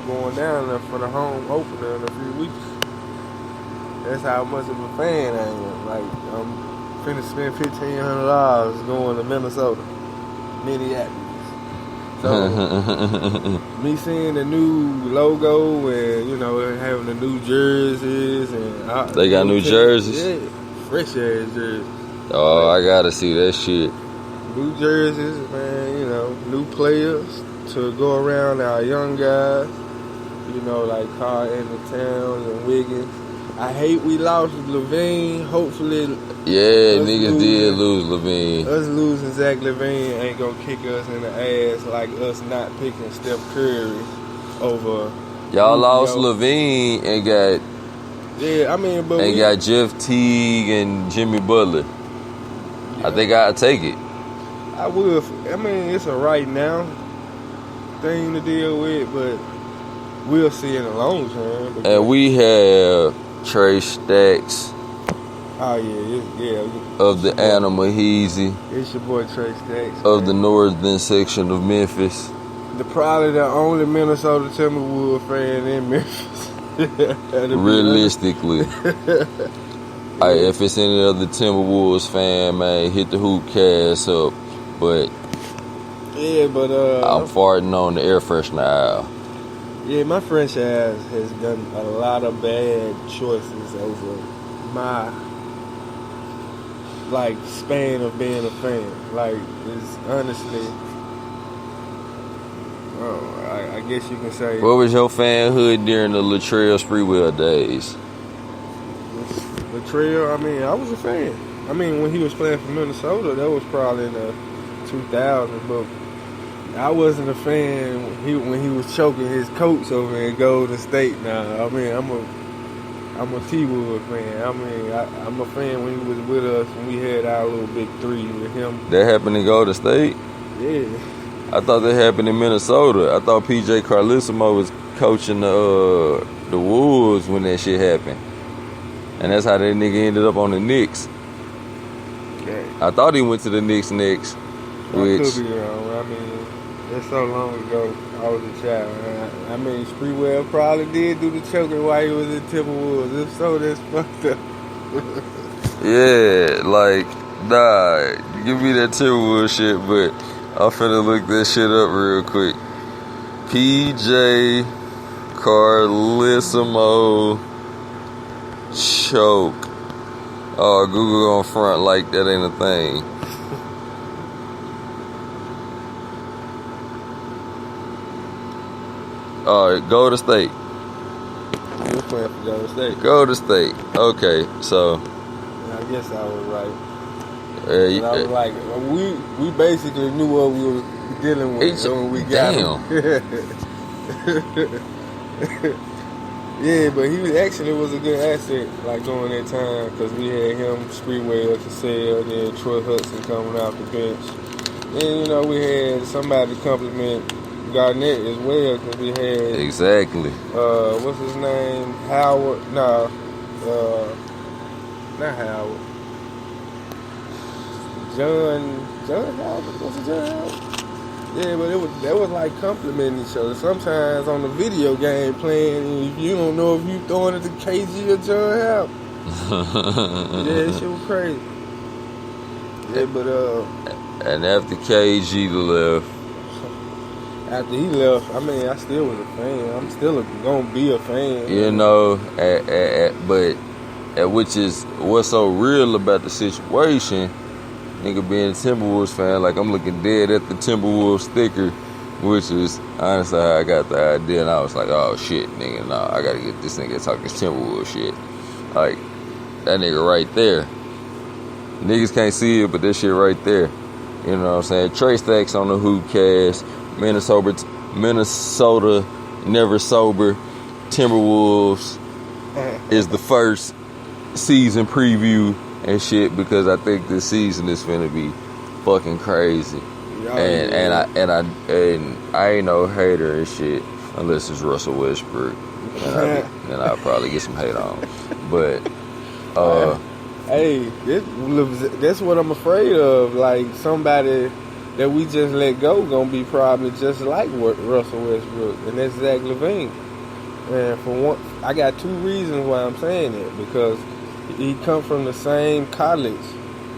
going down there for the home opener in a few weeks. That's how much of a fan I am. Like, I'm finna spend $1,500 going to Minnesota, Minneapolis. So, me seeing the new logo and, having the new jerseys and they got new jerseys? Yeah, fresh ass jerseys. Oh, I gotta see that shit. New jerseys, man, new players to go around our young guys, like Carl Anthony Towns and Wiggins. I hate we lost Levine. Hopefully, niggas did lose Levine. Us losing Zach Levine ain't gonna kick us in the ass like us not picking Steph Curry over. Y'all lost Levine and got got Jeff Teague and Jimmy Butler. Yeah. I think I'll take it. I will. I mean, it's a right now thing to deal with, but we'll see in the long term. And we have Trey Stax. Oh yeah. Of the Animal Heezy. It's your boy Trey Stax. Of the northern section of Memphis. Probably the only Minnesota Timberwolves fan in Memphis. Realistically. If it's any other Timberwolves fan, man, hit the Hoopcast up. But I'm farting on the air freshener aisle. Yeah, my franchise has done a lot of bad choices over my span of being a fan. It's honestly, I guess you can say. What was your fanhood during the Latrell Sprewell days? Latrell, I was a fan. When he was playing for Minnesota, that was probably in the 2000s, but I wasn't a fan when he was choking his coach over in Golden State. Now, I'm a T-Wood fan. I'm a fan when he was with us when we had our little big three with him. That happened in Golden State? Yeah. I thought that happened in Minnesota. I thought PJ Carlissimo was coaching the Wolves when that shit happened. And that's how that nigga ended up on the Knicks. Okay. I thought he went to the Knicks next. I could be wrong. That's so long ago. I was a child. Sprewell probably did do the choking while he was in Timberwolves. If so, that's fucked up. Yeah, nah, give me that Timberwolves shit, but I'm finna look that shit up real quick. PJ Carlissimo choke. Oh, Google on front like that ain't a thing. Golden State. You were playing for Golden State. Golden State. Okay, so. I guess I was right. I was like, we basically knew what we were dealing with when we got him. Yeah, but he was a good asset, during that time, because we had him, Sprewell, Cassell, then Troy Hudson coming off the bench. Then, we had somebody to compliment Garnett as well, because we had exactly. What's his name? Howard? No, not Howard. John Howard. What's it, John Howard? Yeah, but that was like complimenting each other. Sometimes on the video game playing, you don't know if you throwing it to KG or John Howard. Yeah, that shit was crazy. Yeah, but and after KG left. After he left, I still was a fan. I'm still gonna be a fan. But which is what's so real about the situation. Nigga being a Timberwolves fan, I'm looking dead at the Timberwolves sticker, which is honestly how I got the idea, and I was like, oh shit, nigga, nah, I gotta get this nigga talking Timberwolves shit. That nigga right there. Niggas can't see it, but that shit right there. You know what I'm saying? Trey Stax on the Hoopcast. Minnesota Never Sober Timberwolves is the first season preview and shit, because I think this season is finna be fucking crazy. And I ain't no hater and shit unless it's Russell Westbrook, and I'll probably get some hate on. But hey, that's what I'm afraid of. Somebody that we just let go gonna be probably just like Russell Westbrook, and that's Zach LaVine. And for one, I got two reasons why I'm saying that, because he come from the same college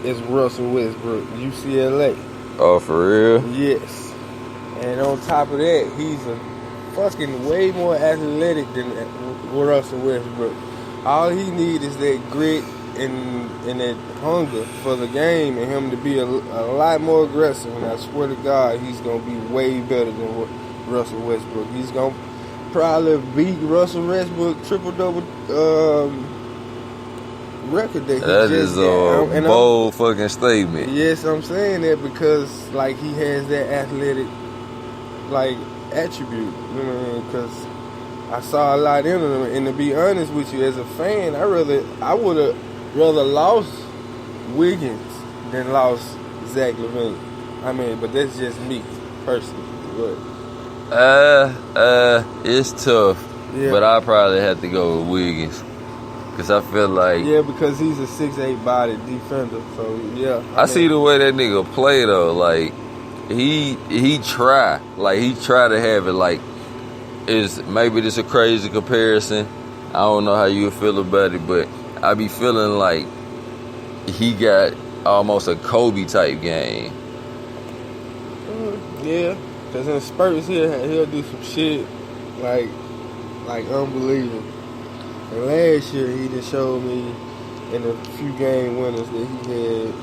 as Russell Westbrook, UCLA. Oh, for real? Yes. And on top of that, he's a fucking way more athletic than Russell Westbrook. All he needs is that grit and that hunger for the game, and him to be a lot more aggressive. And I swear to God, he's gonna be way better than Russell Westbrook. He's gonna probably beat Russell Westbrook triple-double record that he that is a bold fucking statement. Yes, I'm saying that because like he has that athletic like attribute, you know what I mean? Because I saw a lot in him, and to be honest with you, as a fan, I would have rather lost Wiggins than lost Zach LaVine. I mean, but that's just me personally. It's tough, yeah. But I probably have to go with Wiggins. Cause I feel like because he's a 6'8" body defender. So yeah, I see the way that nigga play though. Like he try to have it. Like is maybe this a crazy comparison. I don't know how you feel about it, but I be feeling like he got almost a Kobe type game. Yeah, cause in spurts he'll do some shit like unbelievable. And last year he just showed me in a few game winners that he had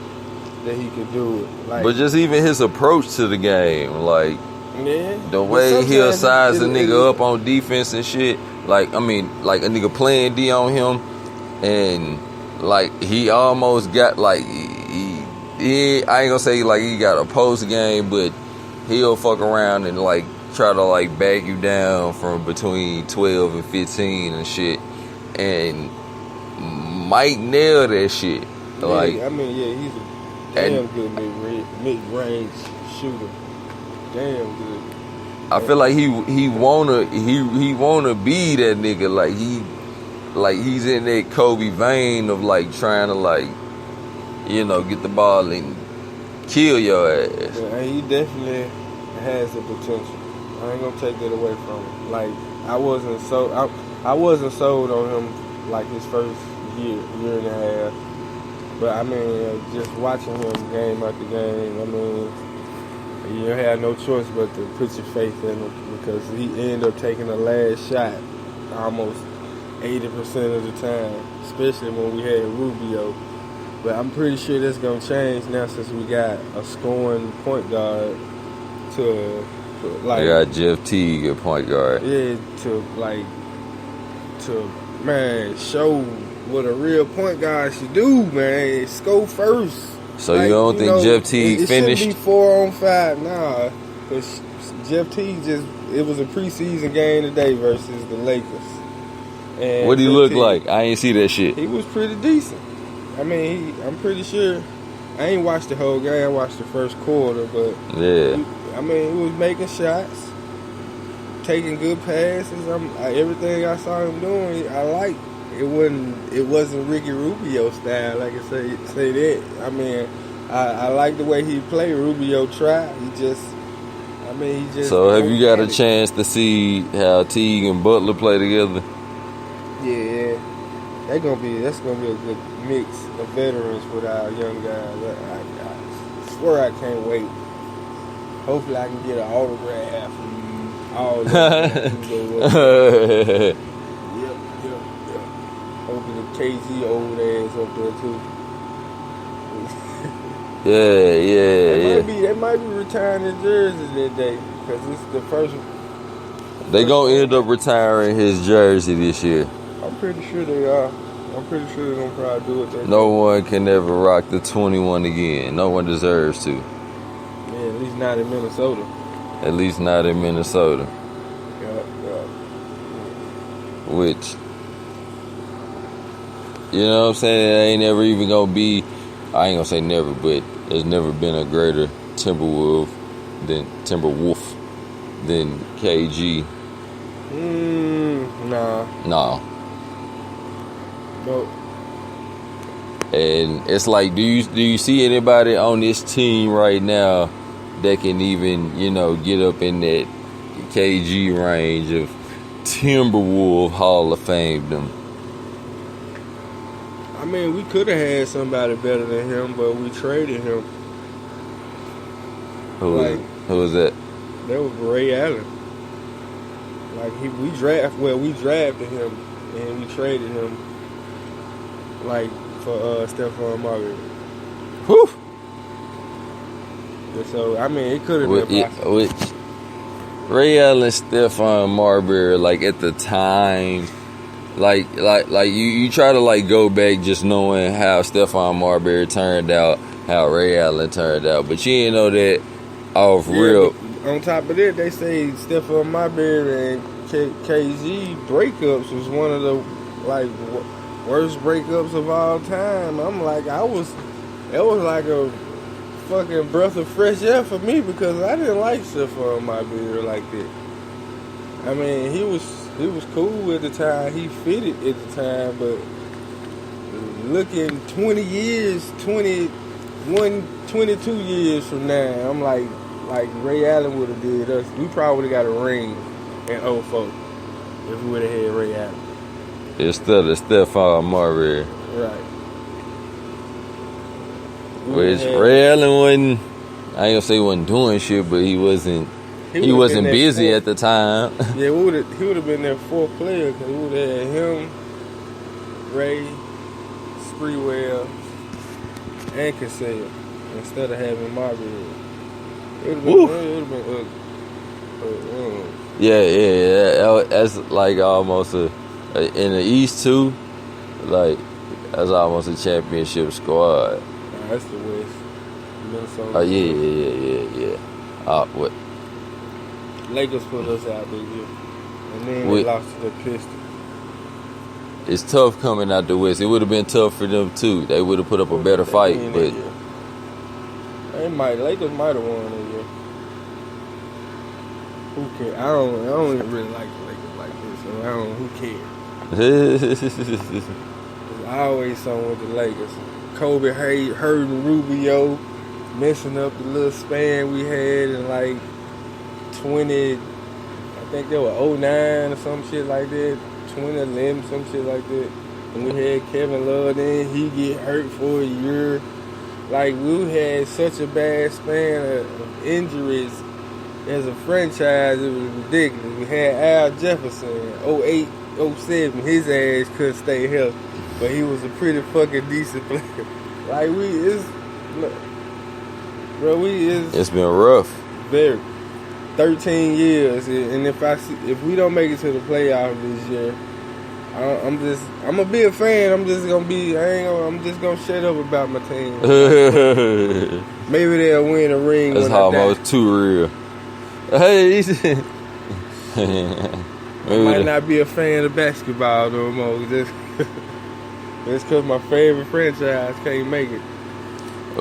that he could do it. Like, but just even his approach to the game, like the way he'll size a nigga up on defense and shit. Like I mean, like a nigga playing D on him, and like he almost got like he I ain't gonna say like he got a post game, but he'll fuck around and like try to like back you down from between 12 and 15 and shit. And might nail that shit. Like I mean, he's a damn good mid-range shooter. Damn good. I feel like he wanna be that nigga. Like he's in that Kobe vein of like trying to like, you know, get the ball and kill your ass. Yeah, and he definitely has the potential. I ain't gonna take that away from him. Like I wasn't sold on him like his first year and a half. But I mean, just watching him game after game, I mean, you had no choice but to put your faith in him, because he ended up taking the last shot almost 80% of the time, especially when we had Rubio. But I'm pretty sure that's gonna change now since we got a scoring point guard to like. I got Jeff Teague at point guard. Yeah, to show what a real point guard should do, man. Score first. So like, you don't think Jeff Teague finished? It shouldn't be 4-on-5, nah. Because Jeff Teague it was a preseason game today versus the Lakers. And what did he look like? I ain't see that shit. He was pretty decent. I mean, I'm pretty sure. I ain't watched the whole game. I watched the first quarter, but yeah. I mean, he was making shots, taking good passes. Everything I saw him doing, I liked. It wasn't Ricky Rubio style, like I say that. I mean, I like the way he played. Rubio tried. He just. So have you got a chance to see how Teague and Butler play together? Yeah, that's gonna be a good mix of veterans with our young guys. I swear I can't wait. Hopefully I can get an autograph from all of them. Yep. Hopefully the KG old ass up there too. They might be retiring his jerseys that day, because it's the first. They gonna end up retiring his jersey this year. I'm pretty sure they are. I'm pretty sure they're gonna probably do it that No one can ever rock the 21 again. No one deserves to. Yeah, at least not in Minnesota. At least not in Minnesota. Yeah. Which, you know what I'm saying? It ain't never even gonna be. I ain't gonna say never, but there's never been a greater Timberwolf than KG. Nah. Nope. And it's like, do you see anybody on this team right now that can even, get up in that KG range of Timberwolf Hall of Fame them. I mean, we could have had somebody better than him, but we traded him. Who was that? That was Ray Allen. Like we drafted him and we traded him like for Stephon Marbury. Whew. So I mean, it could have been possible. With Ray Allen, Stephon Marbury, like at the time, like you try to like go back just knowing how Stephon Marbury turned out, how Ray Allen turned out, but you didn't know that off real. On top of that, they say Stephon Marbury and KG breakups was one of the like worst breakups of all time. I'm like, it was like a fucking breath of fresh air for me because I didn't like Stephon Marbury like that. I mean, he was cool at the time, he fitted at the time, but looking 20 years, 21, 22 years from now, I'm like Ray Allen would have did us. We probably would have got a ring in 04 if we would have had Ray Allen. Instead of Stephon Marbury. Right. Which Ray Allen wasn't, I ain't gonna say he wasn't doing shit, but he wasn't busy at the time. Yeah, he would have been their fourth player because we would have had him, Ray, Spreewell, and Cassell instead of having Marbury. It would have been ugly. Yeah. That's like almost in the East too. Like that's almost a championship squad. Nah, that's the West. Minnesota. Oh yeah. What? Lakers put us out this year, and then they lost to the Pistons. It's tough coming out the West. It would have been tough for them too. They would have put up a better fight, but Lakers might have won that year. Who cares? I don't even really like the Lakers like this, so who cares? I always something with the Lakers. Kobe hurting Rubio, messing up the little span we had in like 20, I think they were 09 or some shit like that, 2011, some shit like that. And we had Kevin Love, then he get hurt for a year. Like, we had such a bad span of injuries as a franchise, it was ridiculous. We had Al Jefferson, 08, 07, his ass couldn't stay healthy, but he was a pretty fucking decent player. Like, it's been rough. Very. 13 years, and if we don't make it to the playoffs this year, I'm gonna be a fan. I'm just gonna shut up about my team. Maybe they'll win a ring. That's almost too real. Hey, I might not be a fan of basketball no more. Just because my favorite franchise can't make it.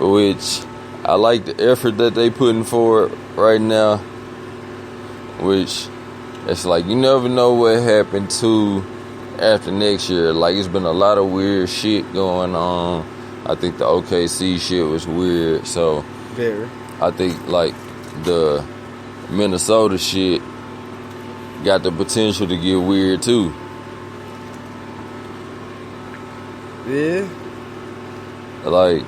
Which I like the effort that they putting forward right now. Which it's like you never know what happened to after next year. Like it's been a lot of weird shit going on. I think the OKC shit was weird. So very. I think like the Minnesota shit got the potential to get weird too. Yeah. Like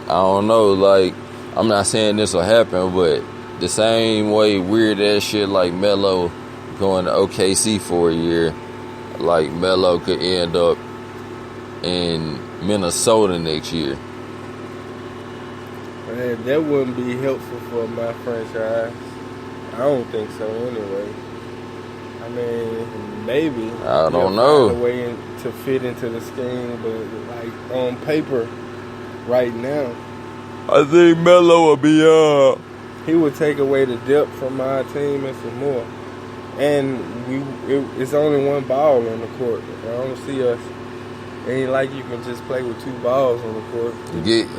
I don't know. Like I'm not saying this will happen, but the same way weird ass shit like Melo going to OKC for a year, like Melo could end up in Minnesota next year. Man, that wouldn't be helpful for my franchise. I don't think so anyway. I mean, maybe. I don't know. Find a way to fit into the scheme, but like on paper, right now, I think Melo will be he would take away the depth from our team and some more. And it's only one ball on the court. I don't see us. It ain't like you can just play with two balls on the court.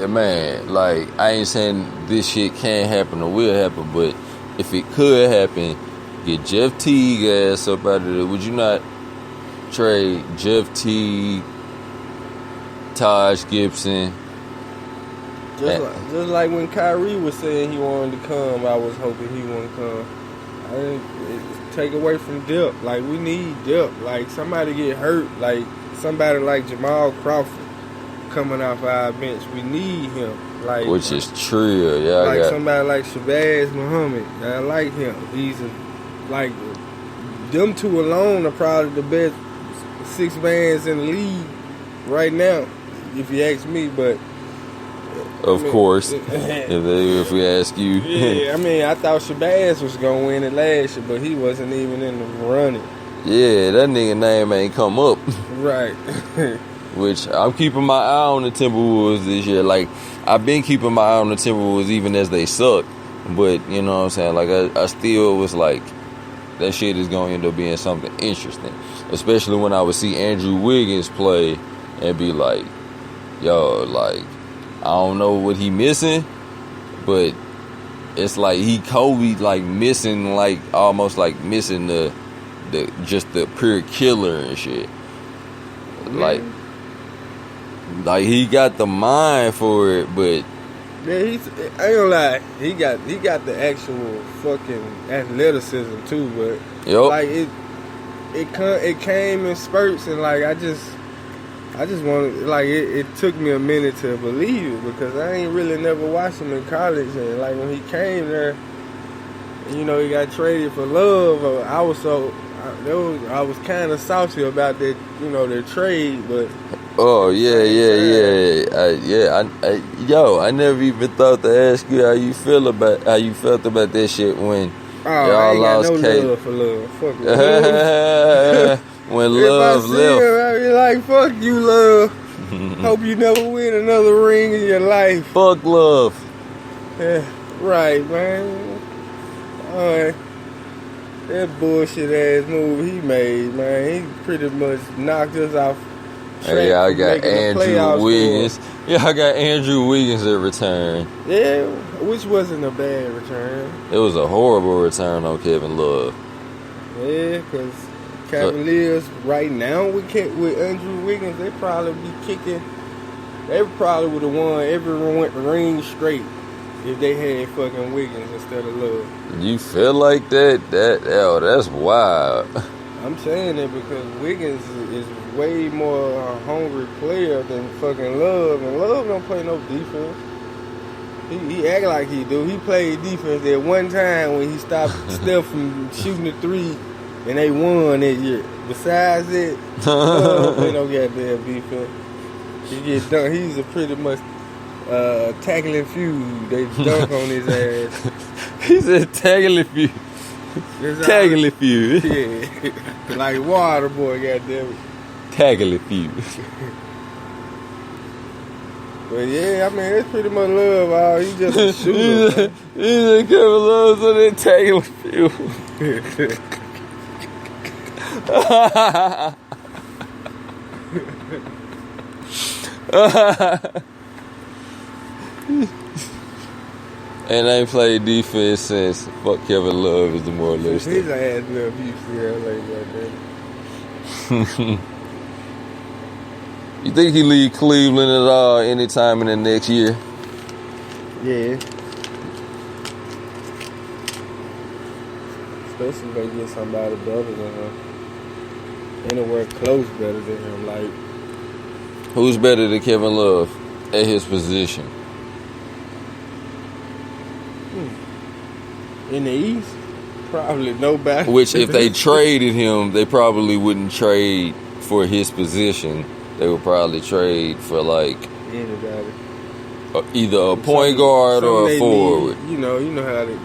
Man, like, I ain't saying this shit can't happen or will happen, but if it could happen, get Jeff Teague ass up out of there. Would you not trade Jeff Teague, Taj Gibson, Just like when Kyrie was saying he wanted to come, I was hoping he wouldn't come. I didn't take away from depth. Like, we need depth. Like, somebody get hurt. Like, somebody like Jamal Crawford coming off our bench. We need him. Like, which is true. Yeah, like somebody like Shabazz Muhammad. I like him. Like, them two alone are probably the best six mans in the league right now, if you ask me. But of course, if we ask you. Yeah, I mean, I thought Shabazz was gonna win it last year, but he wasn't even in the running. Yeah, that nigga name ain't come up. Right. Which I'm keeping my eye on the Timberwolves this year. Like, I've been keeping my eye on the Timberwolves even as they suck. But, you know what I'm saying? Like, I still was like, that shit is going to end up being something interesting. Especially when I would see Andrew Wiggins play and be like, yo, like, I don't know what he missing, but it's like he Kobe, like, missing, like, almost like missing the just the pure killer and shit. Like he got the mind for it, but yeah, I ain't gonna lie, he got the actual fucking athleticism too, but like it came in spurts, and like I just wanted, like, it took me a minute to believe it, because I ain't really never watched him in college, and like when he came there, you know, he got traded for Love. I was kind of salty about that, you know, their trade, but. Oh yeah. I never even thought to ask you how you felt about that shit when y'all lost Kate. Love for Love. Fuck you. When Love left. Him, I be like, fuck you, Love. Hope you never win another ring in your life. Fuck Love. Yeah, right, man. Alright. That bullshit ass move he made, man. He pretty much knocked us off. Hey, I got Andrew Wiggins. Yeah, I got Andrew Wiggins at return. Yeah, which wasn't a bad return. It was a horrible return on Kevin Love. Yeah, because Cavaliers right now with Andrew Wiggins, they probably be kicking. They probably would have won every ring straight if they had fucking Wiggins instead of Love. You feel like that? That's wild. I'm saying that because Wiggins is way more a hungry player than fucking Love, and Love don't play no defense. He act like he do. He played defense at one time when he stopped Steph from shooting the three, and they won that year. Besides that, Love don't play no goddamn defense. He get done. He's a pretty much tackling feud. They dunk on his ass. He said tackling feud. Tackling feud. Yeah. Like water boy, goddamn it. Tackling feud. But yeah, I mean, it's pretty much Love. He just a shooter. He said Kevin Love, so they tackling feud. And I ain't played defense since fuck Kevin Love is the more His listed. ass love UCLA like that. You think he leave Cleveland at all anytime in the next year? Yeah. Especially if they get somebody better than him. Anywhere close better than him. Like, Who's better than Kevin Love at his position? in the East, probably nobody. Which, if they traded him, they probably wouldn't trade for his position. They would probably trade for, like, anybody. Either a point guard or a forward. Need, you know how the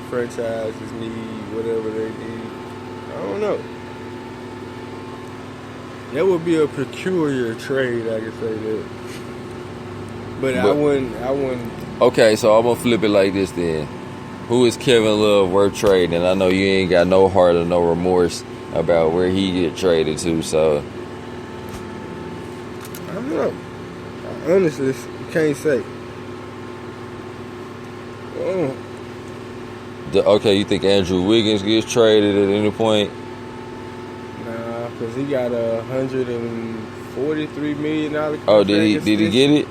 franchises need whatever they need. I don't know. That would be a peculiar trade, I could say that. But I wouldn't. Okay, so I'm gonna flip it like this then. Who is Kevin Love worth trading? I know you ain't got no heart or no remorse about where he get traded to, so I don't know. I honestly can't say. Okay, you think Andrew Wiggins gets traded at any point? Nah, because he got $143 million. Oh, did he get it?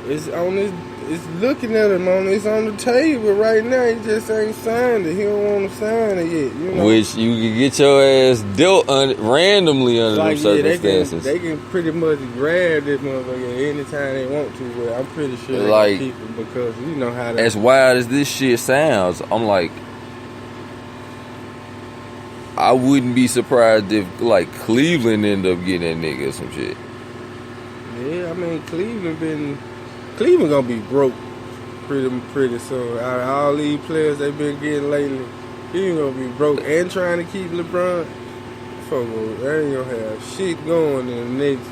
It's on his. it's looking at him it's on the table right now. He just ain't signed it. He don't want to sign it yet. You know? Which you can get your ass dealt randomly under them circumstances. They can pretty much grab this motherfucker anytime they want to, but I'm pretty sure they like, can keep him because you know how that. As wild as this shit sounds, I'm like, I wouldn't be surprised if like Cleveland end up getting that nigga or some shit. Yeah, I mean Cleveland gonna be broke pretty soon. Out of all these players they've been getting lately, he gonna be broke and trying to keep LeBron. Fuck, they ain't gonna have shit going in the next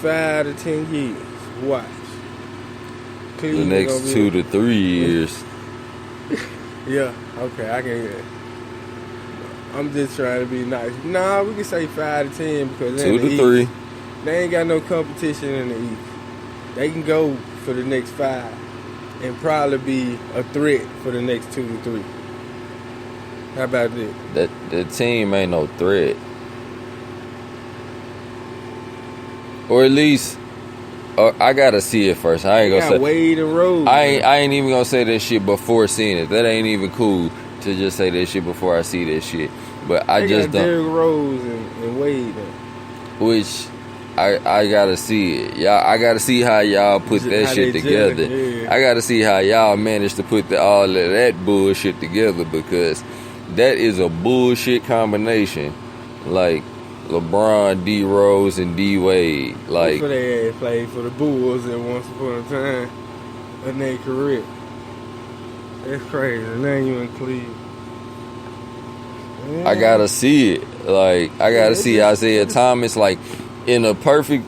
5 to 10 years. Watch. Cleveland The next 2 to 3 years. Yeah, okay, I can hear it. I'm just trying to be nice. Nah, we can say 5 to 10 because 2 to 3. East, they ain't got no competition in the East. They can go for the next 5 and probably be a threat for the next 2 to 3. How about that? The team ain't no threat. Or at least, I gotta see it first. I ain't gonna say Wade and Rose. I ain't even gonna say that shit before seeing it. That ain't even cool to just say that shit before I see that shit. But I just don't. Derrick Rose and Wade. Which I gotta see it. Y'all, I gotta see how y'all put that shit together. Yeah. I gotta see how y'all managed to put all of that bullshit together because that is a bullshit combination. Like LeBron, D Rose, and D Wade. Like that's what they had played for the Bulls at once upon a time in their career. That's crazy. Now you in Cleveland. Yeah. I gotta see it. Like I gotta see Isaiah Thomas. Like in a perfect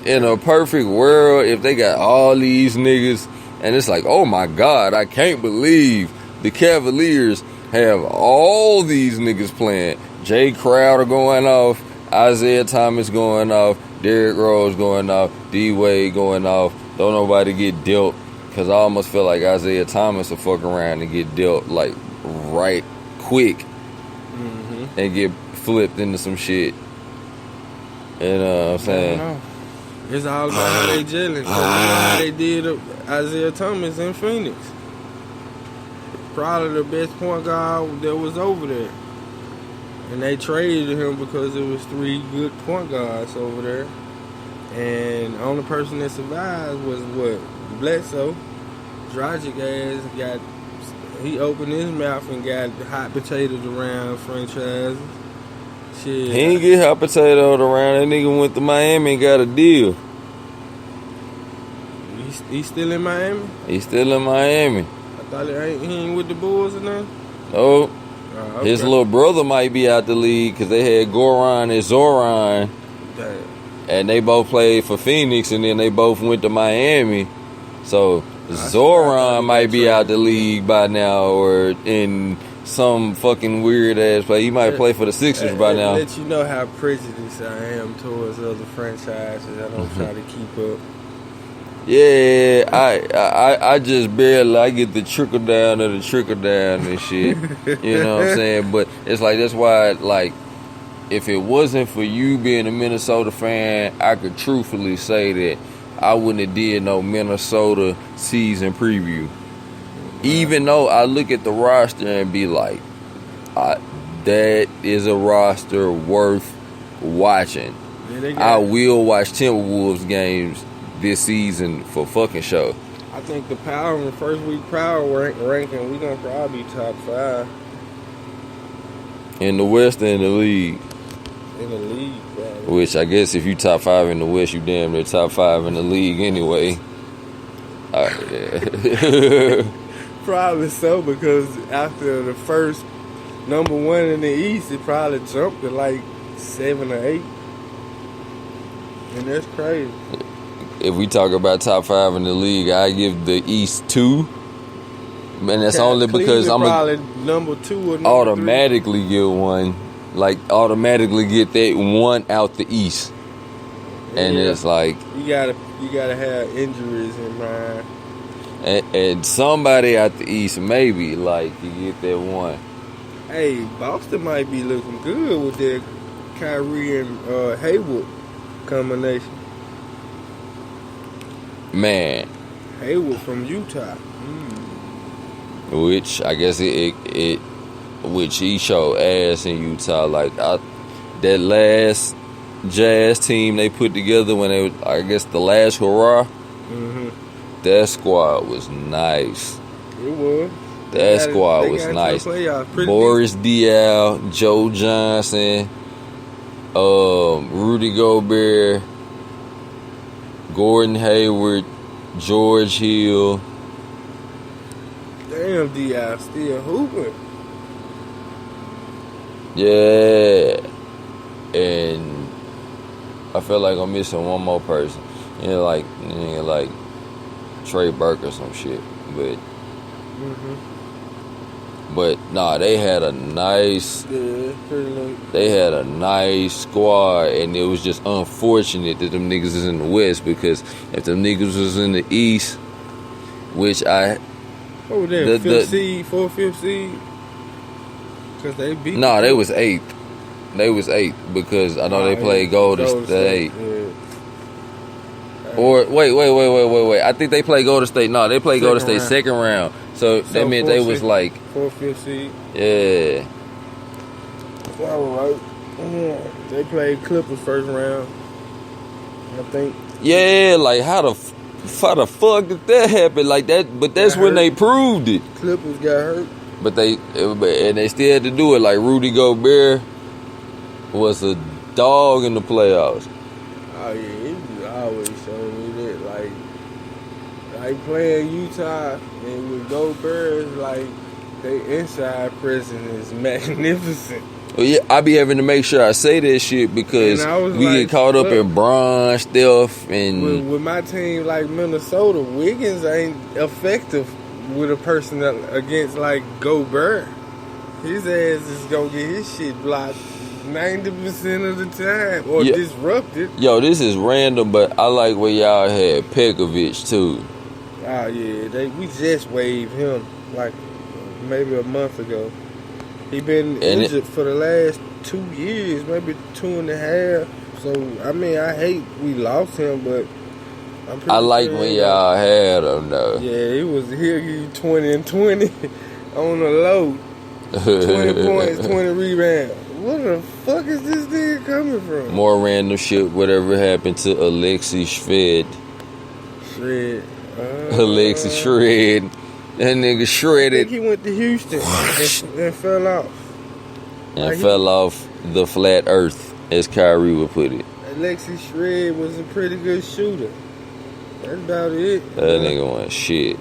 world, if they got all these niggas, and it's like, oh my God, I can't believe the Cavaliers have all these niggas playing. Jay Crowder going off, Isaiah Thomas going off, Derrick Rose going off, D Wade going off. Don't nobody get dealt. Because I almost feel like Isaiah Thomas will fuck around and get dealt like right quick and get flipped into some shit. You know what I'm saying? It's all about how they gelling. How they did Isaiah Thomas in Phoenix. Probably the best point guard that was over there. And they traded him because it was 3 good point guards over there. And the only person that survived was what? Bledsoe. Dragic ass he opened his mouth and got hot potatoes around franchises. Shit. He ain't get hot potatoed around. That nigga went to Miami and got a deal. He's still in Miami? He's still in Miami. I thought he ain't with the Bulls or nothing? No. Okay. His little brother might be out the league because they had Goran and Zoran. Damn. And they both played for Phoenix and then they both went to Miami. So Zoran might be out the league by now or in some fucking weird ass play. He might play for the Sixers by now. Let you know how prejudiced I am towards other franchises. I don't try to keep up. Yeah, I just barely I get the trickle down of the trickle down and shit. You know what I'm saying? But it's like that's why like if it wasn't for you being a Minnesota fan, I could truthfully say that I wouldn't have did no Minnesota season preview. Even though I look at the roster and be like, that is a roster worth watching. I will watch Timberwolves games this season for fucking sure. I think the power in the first week power ranking, we gonna probably be top 5 in the West and the league. In the league, probably. Which I guess if you top 5 in the West, you damn near top 5 in the league anyway. Yeah. Probably so, because after the first number 1 in the East, it probably jumped to like 7 or 8. And that's crazy. If we talk about top 5 in the league, I give the East 2. And that's only because I'm probably number 2 or number automatically 3. Get one. Like automatically get that one out the East. And it's like you gotta have injuries in mind. And somebody out the East maybe like you get that one. Hey, Boston might be looking good with their Kyrie and Hayward combination. Man, Hayward from Utah. Which I guess which he showed ass in Utah. Like that last Jazz team they put together when they, I guess the last hurrah. That squad was nice. It was. That squad was nice. Boris Diaw, Joe Johnson, Rudy Gobert, Gordon Hayward, George Hill. Damn, Diaw still hooping. Yeah. And I feel like I'm missing one more person. Like Trey Burke or some shit. But nah, they had a nice squad, and it was just unfortunate that them niggas is in the West, because if them niggas was in the East, which what was that, fifth seed? Because they beat. Nah, they was eighth. They was eighth because I know they played Golden State. Yeah. Or wait. I think they played Golden State. No, they played Golden State second round. So that meant they was like 4th, 5th seed. Yeah. That's all right. They played Clippers first round, I think. Yeah, like how the fuck did that happen like that? But that's when they proved it. Clippers got hurt. But they still had to do it. Like Rudy Gobert was a dog in the playoffs. Oh yeah, he was always showing me that. Like playing Utah and with Gobert, like they inside presence is magnificent. Well, yeah, I be having to make sure I say that shit because we get caught up in Bron stuff and with my team like Minnesota, Wiggins ain't effective with a person against like Gobert. His ass is gonna get his shit blocked 90% of the time or disrupted. Yo, this is random, but I like where y'all had Pekovic too. Oh yeah, we just waived him like maybe a month ago. He been injured for the last 2 years, maybe 2.5. So I mean, I hate we lost him, but I like when y'all had him though. Yeah, he'll give you 20 and 20 on the low. 20 points, 20 rebounds. What the fuck is this nigga coming from? More random shit. Whatever happened to Alexis Shred? Alexis Shred. That nigga shredded. I think he went to Houston and fell off. And fell off the flat earth, as Kyrie would put it. Alexis Shred was a pretty good shooter. That's about it. That nigga wasn't shit.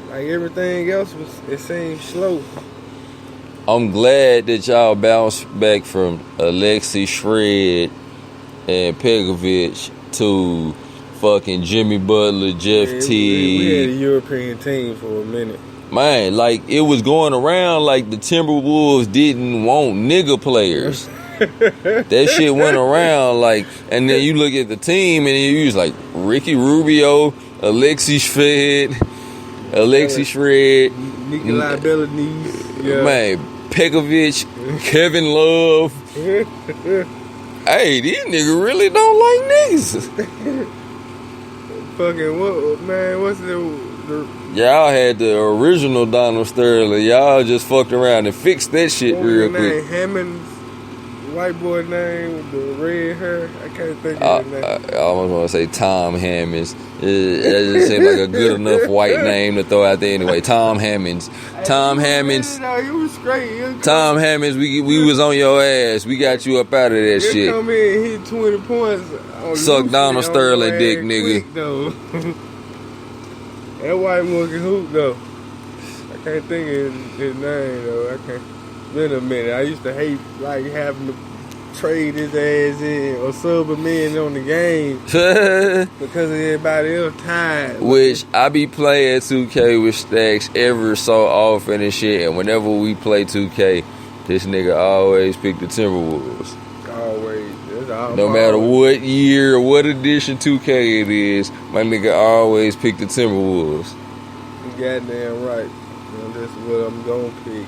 Like everything else it seemed slow. I'm glad that y'all bounced back from Alexis Shred and Pekovic to fucking Jimmy Butler, Jeff Teague. We had a European team for a minute. Man, like it was going around like the Timberwolves didn't want nigga players. That shit went around like, and then you look at the team and you was like Ricky Rubio, Alexis Shred, Nikolai Belanese, man, Pekovic, Kevin Love. Hey, these niggas really don't like niggas. Fucking what, man? What's the y'all had the original Donald Sterling. Y'all just fucked around and fixed that shit real quick. Hammond's white boy name with the red hair. I can't think of his name. I almost want to say Tom Hammonds. It just seemed like a good enough white name to throw out there anyway. Tom Hammonds. Tom Hammonds. No, he was straight. Tom Hammonds, we was on your ass. We got you up out of that shit. Come in, hit 20 points. Suck Donald Sterling dick, nigga. That white boy can hoop though. I can't think of his name though. I can't. Been a minute. I used to hate like having to trade his ass in or sub him in on the game because everybody else tired. Which I be playing 2K with Stax ever so often and shit, and whenever we play 2K, this nigga always pick the Timberwolves. Always. No matter what year or what edition 2K it is, my nigga always pick the Timberwolves. You're goddamn right. That's what I'm gonna pick.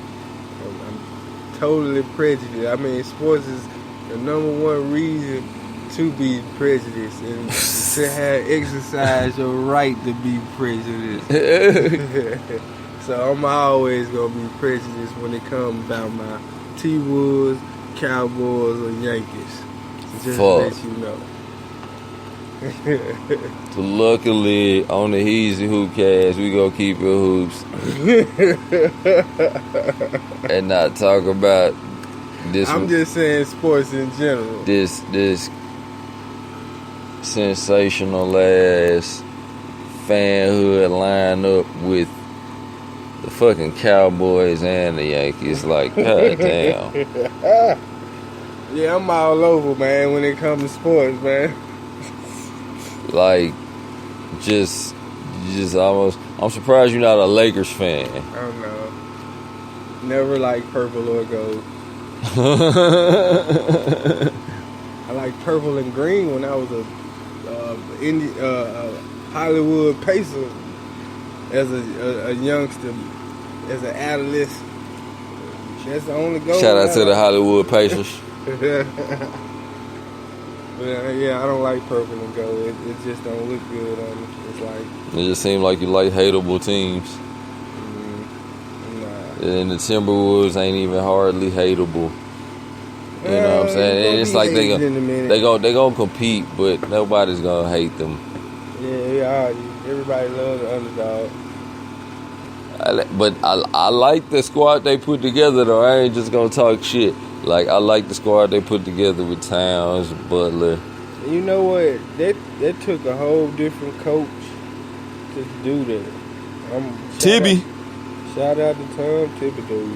I'm totally prejudiced. I mean, sports is the number one reason to be prejudiced and to have exercise your right to be prejudiced. So I'm always gonna be prejudiced when it comes about my T-Wolves, Cowboys, or Yankees. Just to let you know. So luckily, on the Easy Hoop Cast, we gonna keep it hoops and not talk about this. I'm just saying sports in general. This sensational ass fanhood lineup with the fucking Cowboys and the Yankees. Like, goddamn. Yeah, I'm all over, man, when it comes to sports, man. Like, just almost. I'm surprised you're not a Lakers fan. I don't know. Never liked purple or gold. I liked purple and green when I was a Hollywood Pacer as a youngster, as an adolescent. That's the only gold. Shout out to the Hollywood Pacers. But yeah, I don't like purple and gold. It just don't look good on me. It's like It just seems like you like hateable teams. nah. And the Timberwolves ain't even hardly hateable. You know what I'm saying? And it's like they gonna compete, but nobody's gonna hate them. Yeah, everybody loves the underdog. But I like the squad they put together though. I ain't just gonna talk shit. Like, I like the squad they put together with Towns, Butler. You know what? That took a whole different coach to do that. Tibby. Shout out to Tom Thibodeau.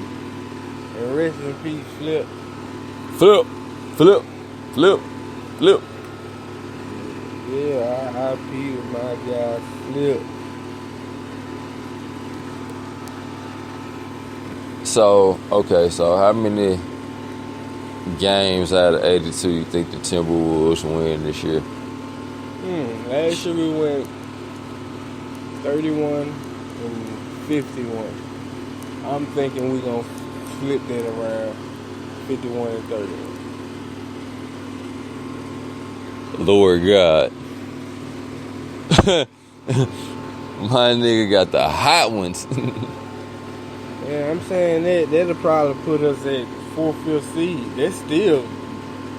And rest in peace, Flip. Flip. Yeah, I.I.P. with my guy, Flip. So how many games out of 82 you think the Timberwolves win this year? Last year we went 31 and 51. I'm thinking we're going to flip that around 51 and 31. Lord God. My nigga got the hot ones. Yeah, I'm saying that'll probably put us at 4th, 5th seed. That's still,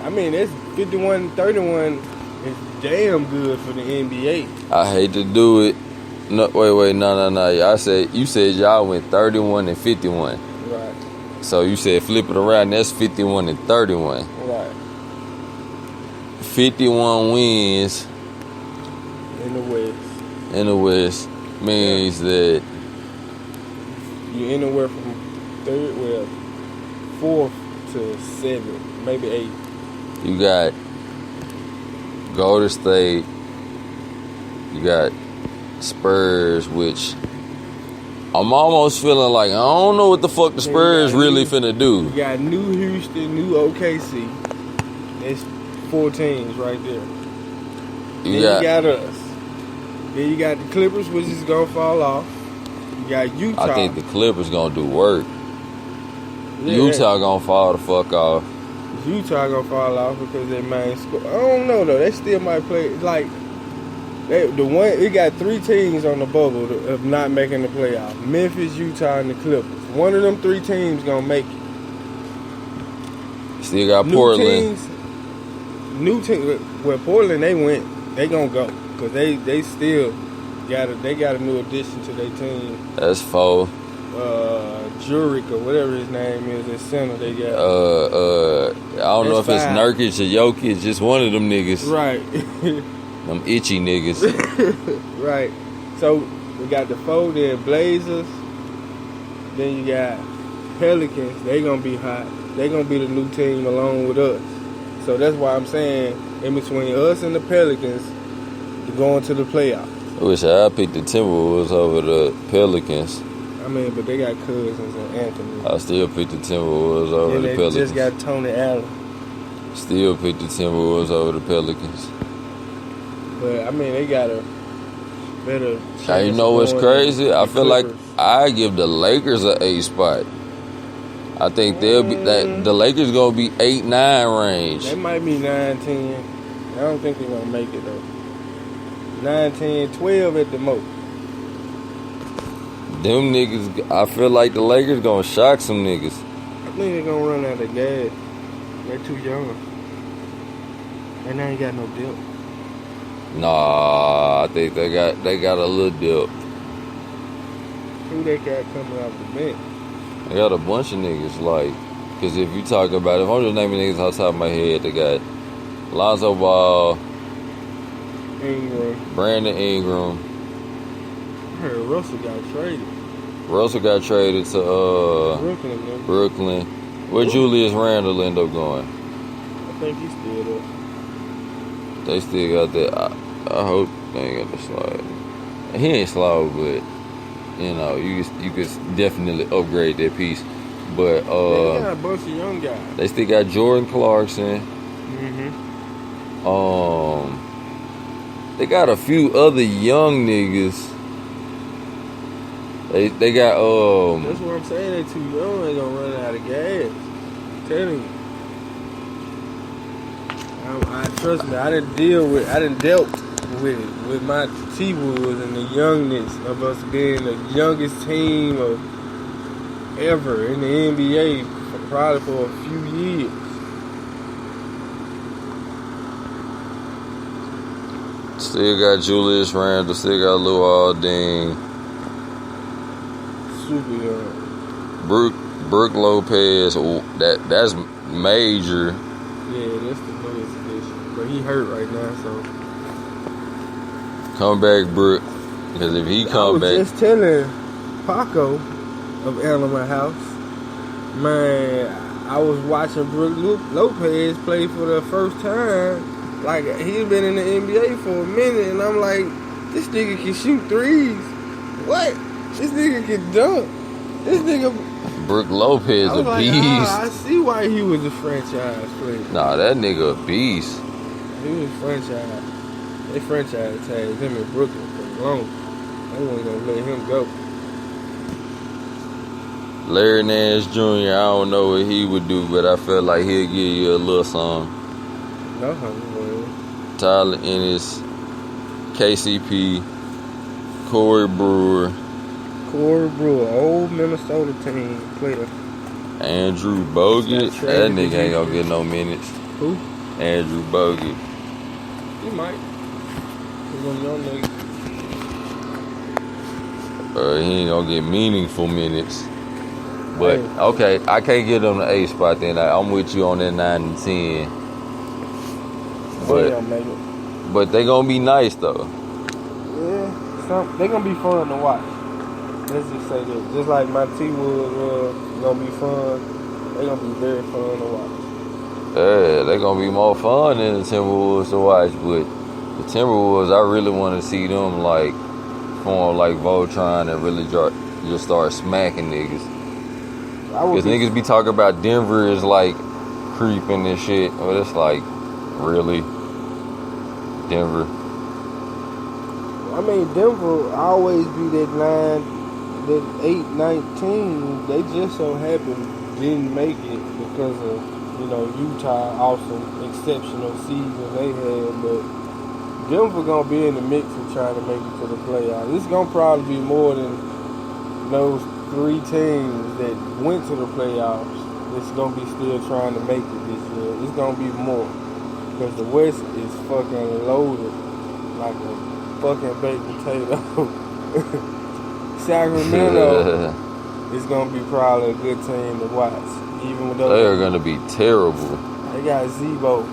that's 51, 31 is damn good for the NBA. I hate to do it. No, wait, no. You said y'all went 31 and 51. Right. So you said flip it around. That's 51 and 31. Right. 51 wins in the West means that you're anywhere from 4th to 7th, maybe 8th. you got Golden State, you got Spurs, which I'm almost feeling like I don't know what the fuck the Spurs really finna do. You got New Houston, New OKC. That's 4 teams right there. You got us. Then you got the Clippers, which is gonna fall off. You got Utah. I think the Clippers gonna do work. Yeah, Utah gonna fall the fuck off. Utah gonna fall off because their main score. I don't know though. They still might play like we got 3 teams on the bubble of not making the playoff. Memphis, Utah, and the Clippers. One of them 3 teams gonna make it. Still got Portland. New teams. Well, Portland they gonna go because they still got a new addition to their team. That's 4. Juric or whatever his name is, at center they got. I don't know if 5. it's Nurkic or Jokic, just one of them niggas. Right. Them itchy niggas. Right. So we got the 4 there, Blazers. Then you got Pelicans. They gonna be hot. They gonna be the new team along with us. So that's why I'm saying in between us and the Pelicans, going to the playoffs. I wish I picked the Timberwolves over the Pelicans. But they got Cousins and Anthony. I still picked the Timberwolves over the Pelicans. They just got Tony Allen. Still picked the Timberwolves over the Pelicans. But they got a better. Now, you know what's crazy? I feel like I give the Lakers an A spot. I think they'll be the Lakers gonna be 8-9 range. They might be 9-10. I don't think they're gonna make it though. 9, 10, 12 at the most. Them niggas, I feel like the Lakers gonna shock some niggas. I think they're gonna run out of gas. They're too young. And they ain't got no depth. Nah, I think they got a little dip. Who they got coming off the bench? They got a bunch of niggas, like, because if you talk about it, if I'm just naming niggas off the top of my head, they got Lonzo Ball, Ingram. Brandon Ingram. I heard Russell got traded. Russell got traded to Brooklyn. Where Julius Randle end up going? I think he's still there. They still got that. I hope they ain't got the slide. He ain't slow, but you know, you could definitely upgrade that piece. But they got a bunch of young guys. They still got Jordan Clarkson. They got a few other young niggas. They got That's what I'm saying. They too young. They gonna run out of gas. I'm telling you. I trust me. I didn't dealt with it with my T-Woods and the youngness of us being the youngest team of ever in the NBA, probably for a few years. Still got Julius Randle. Still got Lou Alding. Super young. Brooke Lopez. That's major. Yeah, that's the newest addition. But he hurt right now, so. Come back, Brooke. Because if he come back. I was just telling Paco of Animal House, man, I was watching Brooke Lopez play for the first time. Like, he's been in the NBA for a minute, and I'm like, this nigga can shoot threes. What? This nigga can dunk. This nigga... Brooke Lopez a like, beast. I see why he was a franchise player. Nah, that nigga a beast. He was franchise. They franchise tagged him in Brooklyn for long. They wasn't gonna let him go. Larry Nance Jr., I don't know what he would do, but I feel like he'll give you a little something. No, honey. Tyler Ennis, KCP, Corey Brewer, old Minnesota team player. Andrew Bogut. That nigga ain't gonna get no minutes. Who? Andrew Bogut. He might. He's one of young niggas. He ain't gonna get meaningful minutes. But, okay, I can't get him the 8 spot then. I'm with you on that 9 and 10. But they gonna be nice, though. Yeah, they gonna be fun to watch. Let's just say that. Just like my T-Woods was gonna be fun, they gonna be very fun to watch. Yeah, they gonna be more fun than the Timberwolves to watch. But the Timberwolves, I really want to see them, like, form like Voltron and really just start smacking niggas. Because niggas be talking about Denver is like creeping and shit. But it's like, really? Denver. I mean, Denver always be that 8-19. They just so happened didn't make it because of, Utah awesome, exceptional season they had. But Denver gonna be in the mix and trying to make it to the playoffs. It's gonna probably be more than those 3 teams that went to the playoffs. It's gonna be still trying to make it this year. It's gonna be more because the West is fucking loaded like a fucking baked potato. Sacramento is gonna be probably a good team to watch, even though they are gonna be terrible. They got Zebo.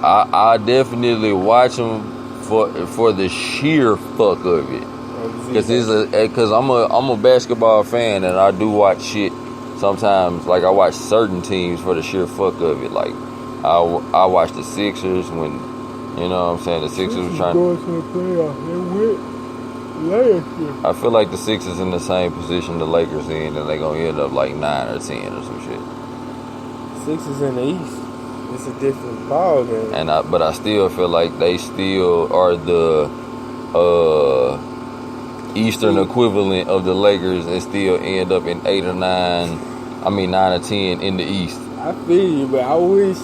I definitely watch them for the sheer fuck of it. Because I'm a basketball fan and I do watch shit sometimes. Like, I watch certain teams for the sheer fuck of it. Like, I watch the Sixers when, you know what I'm saying, the Sixers were trying to the playoffs. They went last year. I feel like the Sixers in the same position the Lakers in, and they gonna end up like 9 or 10 or some shit. Sixers in the East. It's a different ball game. But I still feel like they still are the Eastern equivalent of the Lakers and still end up in 9 or 10 in the East. I feel you, but I wish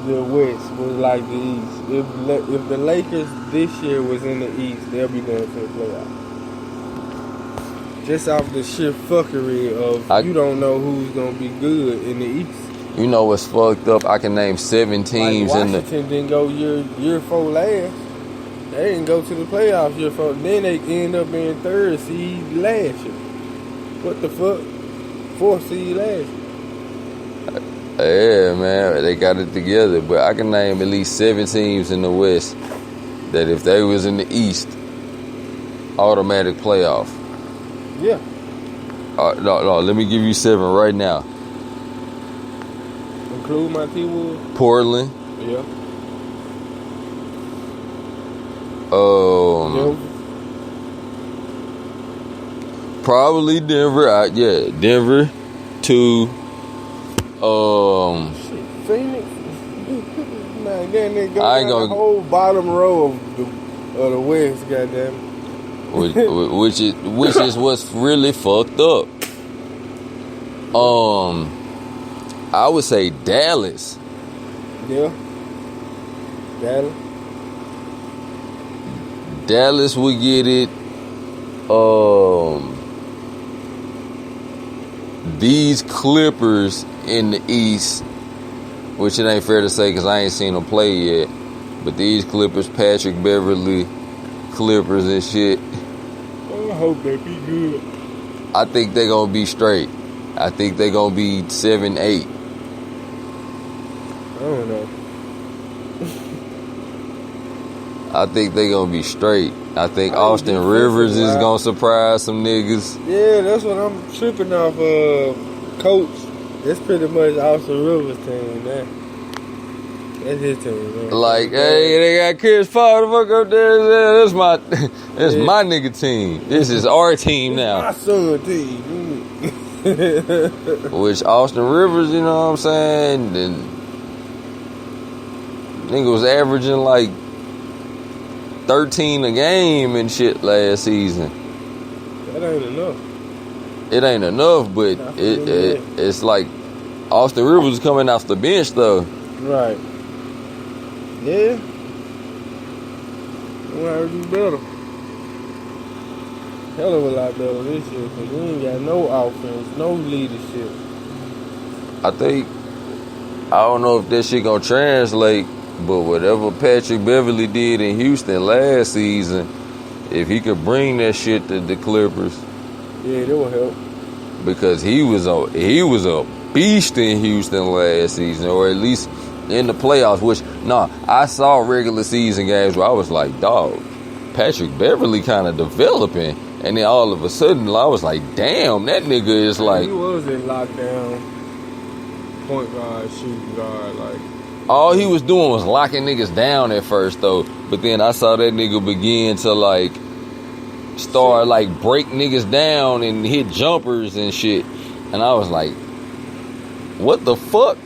the West was like the East. If the Lakers this year was in the East, they'll be going to the playoffs. Just off the sheer fuckery of you don't know who's gonna be good in the East. You know what's fucked up? I can name 7 teams like in the. Washington didn't go year 4 last. They didn't go to the playoffs year 4. Then they end up being 3rd seed last year. What the fuck? 4th seed last year. Yeah, man, they got it together. But I can name at least 7 teams in the West that if they was in the East, automatic playoff. Yeah. No, let me give you 7 right now. Include my T-Wolves? Portland. Yeah. Denver. Probably Denver. Denver. 2. Shit, Phoenix. Man, then they go I ain't down gonna, the whole bottom row of the West, goddamn. which is what's really fucked up. I would say Dallas. Yeah. Dallas. Dallas would get it. These Clippers in the East, which it ain't fair to say because I ain't seen them play yet. But these Clippers, Patrick Beverly, Clippers and shit. I hope they be good. I think they're gonna be straight. I think they're gonna be 7-8. I don't know. I think they're gonna be straight. I think Austin Rivers is gonna surprise some niggas. Yeah, that's what I'm tripping off of. Coach, that's pretty much Austin Rivers' team, man. That's his team, man. Like, hey, they got Chris Paul the fuck up there. That's my nigga team. This is our team now. My son team. Which Austin Rivers, you know what I'm saying? And nigga was averaging like 13 a game and shit last season. That ain't enough. It ain't enough, but it's like Austin Rivers is coming off the bench though. Right. Yeah. We gotta do better. Hell of a lot better this year because we ain't got no offense, no leadership. I don't know if that shit gonna translate, but whatever Patrick Beverly did in Houston last season, if he could bring that shit to the Clippers, yeah, that will help. Because he was a beast in Houston last season, or at least in the playoffs. Which I saw regular season games where I was like, dog, Patrick Beverly kind of developing, and then all of a sudden I was like, damn, that nigga is like. He was in lockdown, point guard, shooting guard, like. All he was doing was locking niggas down at first though, but then I saw that nigga begin to like start like break niggas down and hit jumpers and shit, and I was like, what the fuck?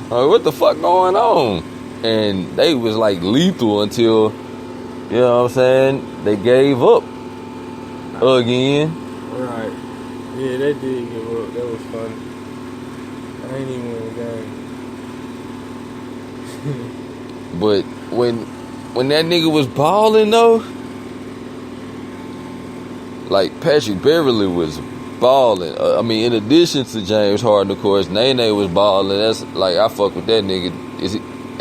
What the fuck going on? And they was like lethal until, you know what I'm saying, they gave up again. Right. Yeah, they did give up. That was funny. I ain't even win the game. But when that nigga was balling though, like Patrick Beverly was balling. I mean, in addition to James Harden, of course, Nene was balling. That's like, I fuck with that nigga.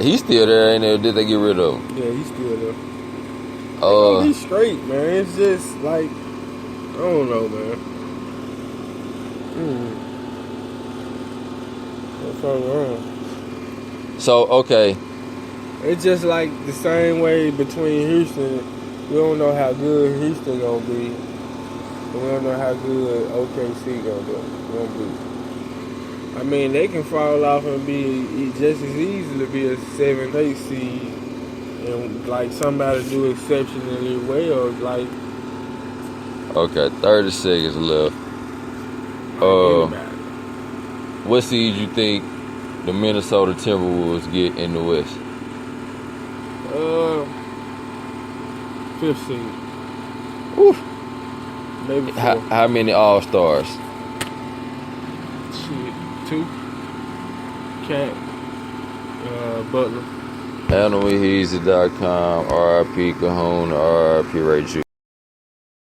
He's still there, ain't there? Did they get rid of him? Yeah, he's still there. He's straight, man. It's just like, I don't know, man. What's wrong? So, okay. It's just like the same way between Houston. We don't know how good Houston gonna be. And we don't know how good OKC gonna be. I mean, they can fall off and be just as easily be a 7th, 8th seed, and like somebody do exceptionally well. Like, okay, 30 seconds left. What seed you think the Minnesota Timberwolves get in the West? 5th seed. Woo. Maybe 4. How many All-Stars? Shit, 2. Cat. Butler. AnimalHeezy.com, RIP Kahuna, RIP Ray Ju.